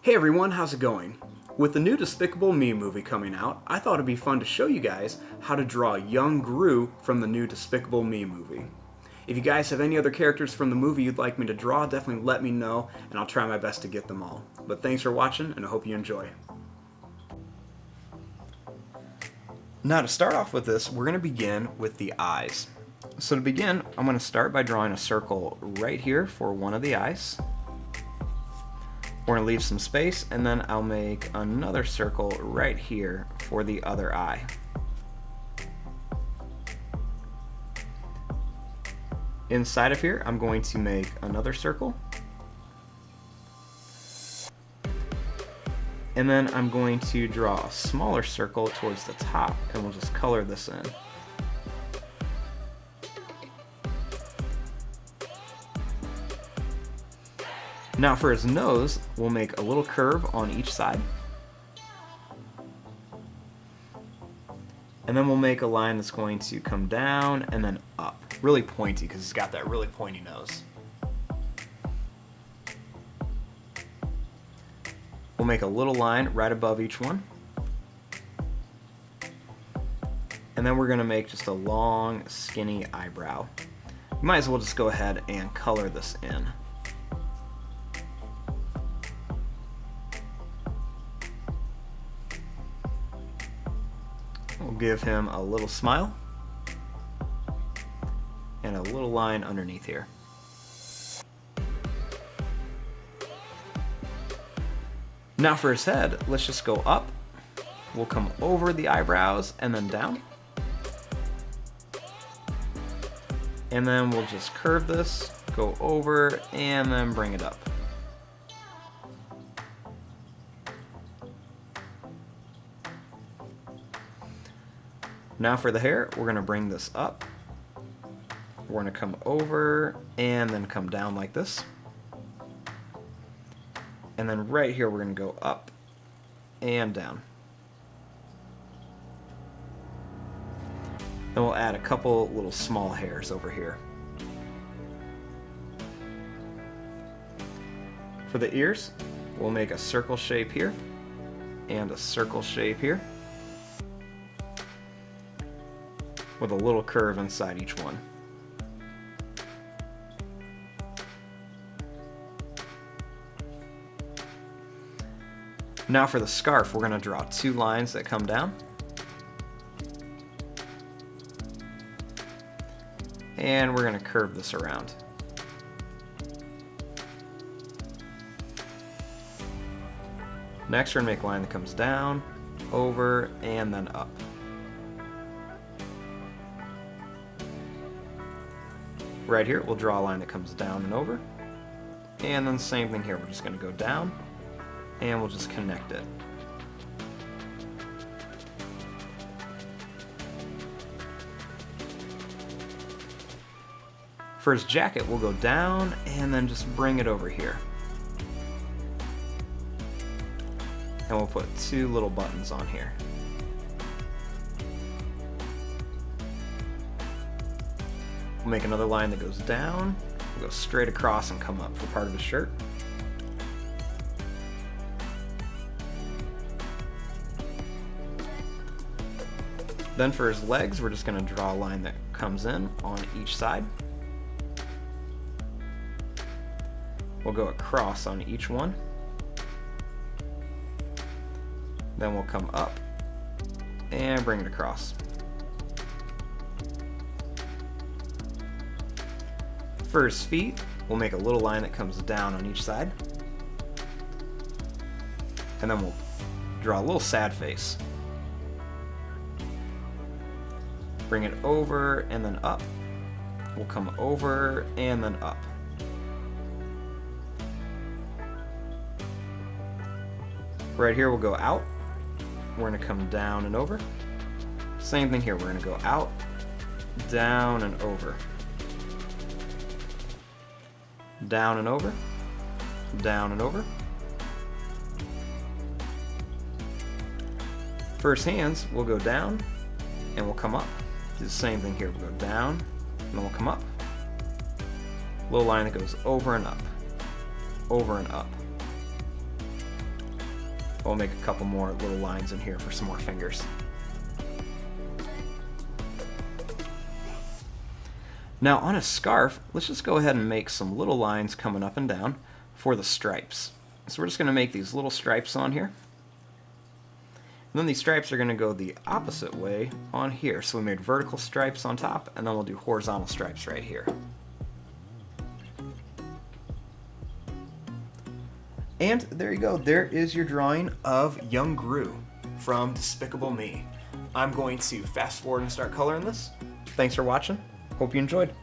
Hey everyone, how's it going? With the new Despicable Me movie coming out, I thought it'd be fun to show you guys how to draw young Gru from the new Despicable Me movie. If you guys have any other characters from the movie you'd like me to draw, definitely let me know and I'll try my best to get them all. But thanks for watching and I hope you enjoy. Now to start off with this, we're going to begin with the eyes. So to begin, I'm going to start by drawing a circle right here for one of the eyes. We're going to leave some space, and then I'll make another circle right here for the other eye. Inside of here, I'm going to make another circle. And then I'm going to draw a smaller circle towards the top, and we'll just color this in. Now for his nose, we'll make a little curve on each side. And then we'll make a line that's going to come down and then up. Really pointy because he's got that really pointy nose. We'll make a little line right above each one. And then we're going to make just a long, skinny eyebrow. You might as well just go ahead and color this in. We'll give him a little smile and a little line underneath here. Now for his head, let's just go up. We'll come over the eyebrows and then down. And then we'll just curve this, go over, and then bring it up. Now for the hair, we're going to bring this up. We're going to come over and then come down like this. And then right here, we're going to go up and down. Then we'll add a couple little small hairs over here. For the ears, we'll make a circle shape here and a circle shape here, with a little curve inside each one. Now for the scarf, we're going to draw two lines that come down. And we're going to curve this around. Next, we're going to make a line that comes down, over, and then up. Right here, we'll draw a line that comes down and over. And then same thing here, we're just going to go down and we'll just connect it. For his jacket, we'll go down and then just bring it over here. And we'll put two little buttons on here. We'll make another line that goes down, we'll go straight across and come up for part of his shirt. Then for his legs, we're just going to draw a line that comes in on each side. We'll go across on each one. Then we'll come up and bring it across. For his feet, we'll make a little line that comes down on each side. And then we'll draw a little sad face. Bring it over and then up. We'll come over and then up. Right here, we'll go out. We're going to come down and over. Same thing here, we're going to go out, down and over. Down and over, down and over. For his hands, we'll go down and we'll come up. Do the same thing here, we'll go down and then we'll come up. Little line that goes over and up, over and up. We'll make a couple more little lines in here for some more fingers. Now on a scarf, let's just go ahead and make some little lines coming up and down for the stripes. So we're just going to make these little stripes on here. And then these stripes are going to go the opposite way on here. So we made vertical stripes on top, and then we'll do horizontal stripes right here. And there you go. There is your drawing of young Gru from Despicable Me. I'm going to fast forward and start coloring this. Thanks for watching. Hope you enjoyed.